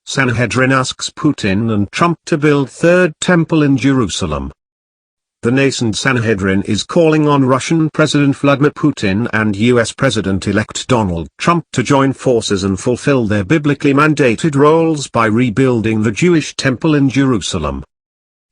Sanhedrin asks Putin and Trump to build third temple in Jerusalem. The Nascent Sanhedrin is calling on Russian President Vladimir Putin and US President-elect Donald Trump to join forces and fulfill their biblically mandated roles by rebuilding the Jewish temple in Jerusalem.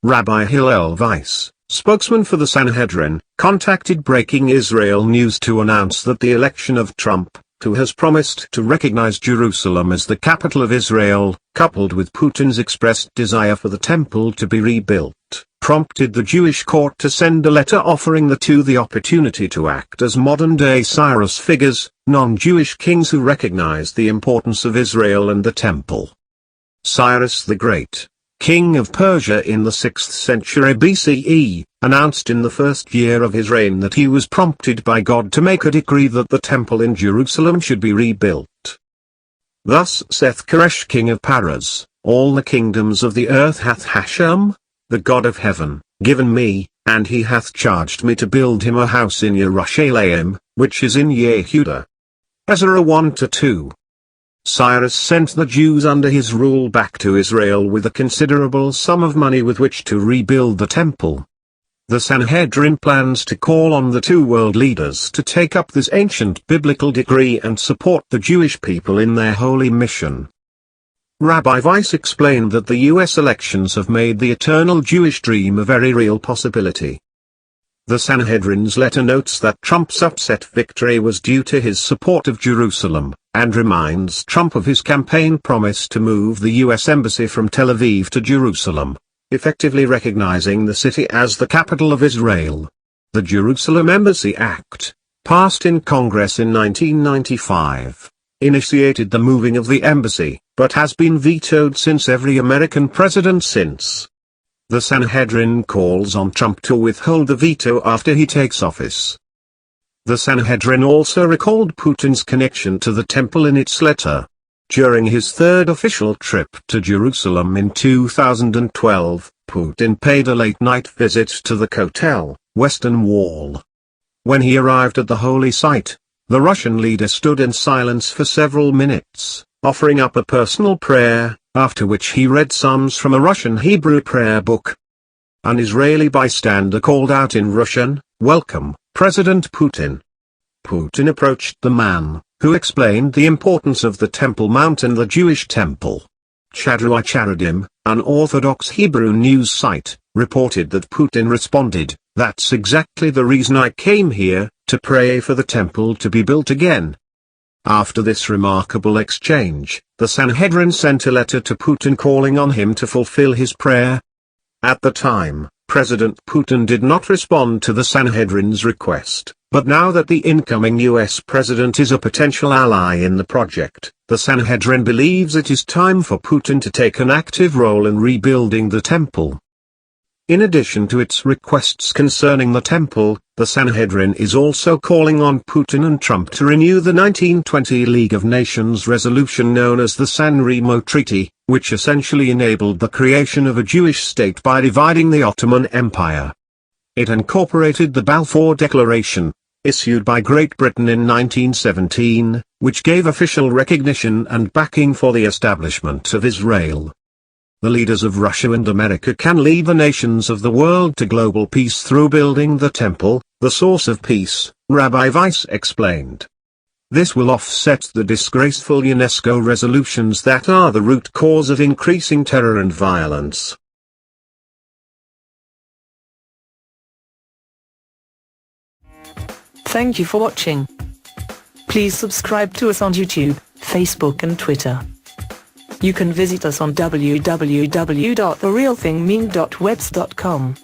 Rabbi Hillel Weiss, spokesman for the Sanhedrin, contacted Breaking Israel News to announce that the election of Trump, who has promised to recognize Jerusalem as the capital of Israel, coupled with Putin's expressed desire for the temple to be rebuilt, prompted the Jewish court to send a letter offering the two the opportunity to act as modern-day Cyrus figures, non-Jewish kings who recognize the importance of Israel and the temple. Cyrus the Great, king of Persia in the 6th century BCE, announced in the first year of his reign that he was prompted by God to make a decree that the temple in Jerusalem should be rebuilt. Thus saith Koresh king of Paras, all the kingdoms of the earth hath Hashem, the God of heaven, given me, and he hath charged me to build him a house in Yerushalayim, which is in Yehuda. Ezra 1-2. Cyrus sent the Jews under his rule back to Israel with a considerable sum of money with which to rebuild the temple. The Sanhedrin plans to call on the two world leaders to take up this ancient biblical decree and support the Jewish people in their holy mission. Rabbi Weiss explained that the US elections have made the eternal Jewish dream a very real possibility. The Sanhedrin's letter notes that Trump's upset victory was due to his support of Jerusalem, and reminds Trump of his campaign promise to move the US embassy from Tel Aviv to Jerusalem, effectively recognizing the city as the capital of Israel. The Jerusalem Embassy Act, passed in Congress in 1995, initiated the moving of the embassy, but has been vetoed since every American president since. The Sanhedrin calls on Trump to withhold the veto after he takes office. The Sanhedrin also recalled Putin's connection to the temple in its letter. During his third official trip to Jerusalem in 2012, Putin paid a late-night visit to the Kotel, Western Wall. When he arrived at the holy site, the Russian leader stood in silence for several minutes, offering up a personal prayer, after which he read psalms from a Russian Hebrew prayer book. An Israeli bystander called out in Russian, "Welcome, President Putin." Putin approached the man, who explained the importance of the Temple Mount and the Jewish temple. Chadru Charadim, an Orthodox Hebrew news site, reported that Putin responded, "That's exactly the reason I came here, to pray for the temple to be built again." After this remarkable exchange, the Sanhedrin sent a letter to Putin calling on him to fulfill his prayer. At the time, President Putin did not respond to the Sanhedrin's request, but now that the incoming US president is a potential ally in the project, the Sanhedrin believes it is time for Putin to take an active role in rebuilding the temple. In addition to its requests concerning the temple, the Sanhedrin is also calling on Putin and Trump to renew the 1920 League of Nations resolution known as the San Remo Treaty, which essentially enabled the creation of a Jewish state by dividing the Ottoman Empire. It incorporated the Balfour Declaration, issued by Great Britain in 1917, which gave official recognition and backing for the establishment of Israel. The leaders of Russia and America can lead the nations of the world to global peace through building the temple, the source of peace, Rabbi Weiss explained. This will offset the disgraceful UNESCO resolutions that are the root cause of increasing terror and violence. Thank you for watching. Please subscribe to us on YouTube, Facebook and Twitter. You can visit us on www.therealthingmeme.webs.com.